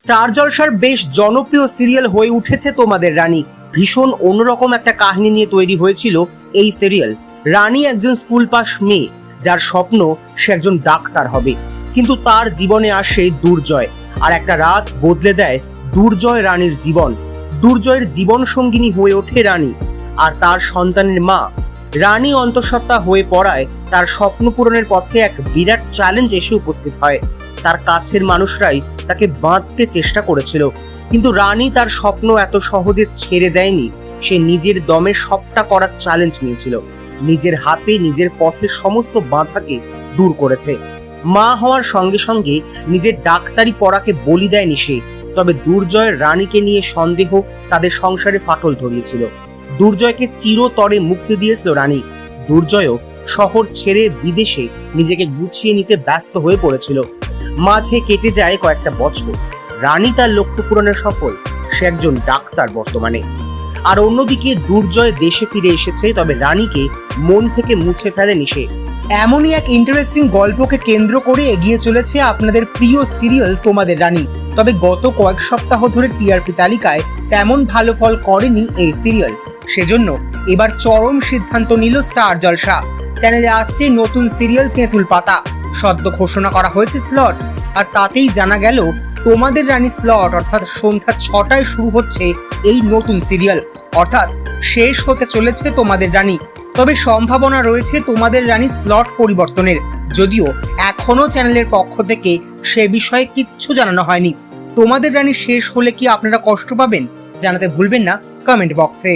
Star জলসার বেশ জনপ্রিয় সিরিয়াল হয়ে উঠেছে তোমাদের রানী। ভীষণ অন্যরকম একটা কাহিনী নিয়ে তৈরি হয়েছিল এই সিরিয়াল। রানী একজন স্কুল পাস মেয়ে, যার স্বপ্ন সে একজন ডাক্তার হবে, কিন্তু তার জীবনে আসে দুর্জয়, আর একটা রাত বদলে দেয় দুর্জয় রানীর জীবন। দুর্জয়ের জীবন সঙ্গিনী হয়ে ওঠে রানী, আর তার সন্তানের মা। রানী অন্তঃসত্ত্বা হয়ে পড়ায় তার স্বপ্ন পূরণের পথে এক বিরাট চ্যালেঞ্জ এসে উপস্থিত হয়। তার কাছের মানুষরাই তাকে বাঁধতে চেষ্টা করেছিল, কিন্তু রানী তার স্বপ্ন এত সহজে ছেড়ে দেয়নি। সে নিজের দমে সবটা করার চ্যালেঞ্জ নিয়েছিল, নিজের হাতে নিজের পথে সমস্ত বাধাকে দূর করেছে। মা হওয়ার সঙ্গে সঙ্গে নিজের ডাক্তারি পড়াকে বলি দেয়নি সে। তবে দুর্জয়ের রানীকে নিয়ে সন্দেহ তাদের সংসারে ফাটল ধরিয়েছিল। দুর্জয়কে চিরতরে মুক্তি দিয়েছিল রানী। দুর্জয়ও শহর ছেড়ে বিদেশে নিজেকে গুছিয়ে নিতে ব্যস্ত হয়ে পড়েছিল। মাঝে কেটে যায় কয়েকটা বছর। রানী তার লক্ষ্য পূরণে সফল, সে একজন ডাক্তার বর্তমানে। আর অন্যদিকে দুর্জয় দেশে ফিরে এসেছে, তবে রানীকে মন থেকে মুছে ফেলেনি সে। এমনই এক ইন্টারেস্টিং গল্পকে কেন্দ্র করে এগিয়ে চলেছে আপনাদের প্রিয় সিরিয়াল তোমাদের রানী। তবে গত কয়েক সপ্তাহ ধরে টিআরপি তালিকায় তেমন ভালো ফল করেনি এই সিরিয়াল। সেজন্য এবার চরম সিদ্ধান্ত নিল স্টার জলসা। চ্যানেলে আসছে নতুন সিরিয়াল তেঁতুল পাতা। সদ্য ঘোষণা করা হয়েছে স্লট, আর তাতেই জানা গেল তোমাদের রানী স্লট অর্থাৎ সন্ধ্যা 6টায় শুরু হচ্ছে এই নতুন সিরিয়াল, অর্থাৎ শেষ হতে চলেছে তোমাদের রানী। তবে সম্ভাবনা রয়েছে তোমাদের রানী স্লট পরিবর্তনের, যদিও এখনো চ্যানেলের পক্ষ থেকে সে বিষয়ে কিচ্ছু জানানো হয়নি। তোমাদের রানী শেষ হলে কি আপনারা কষ্ট পাবেন? জানাতে ভুলবেন না কমেন্ট বক্সে।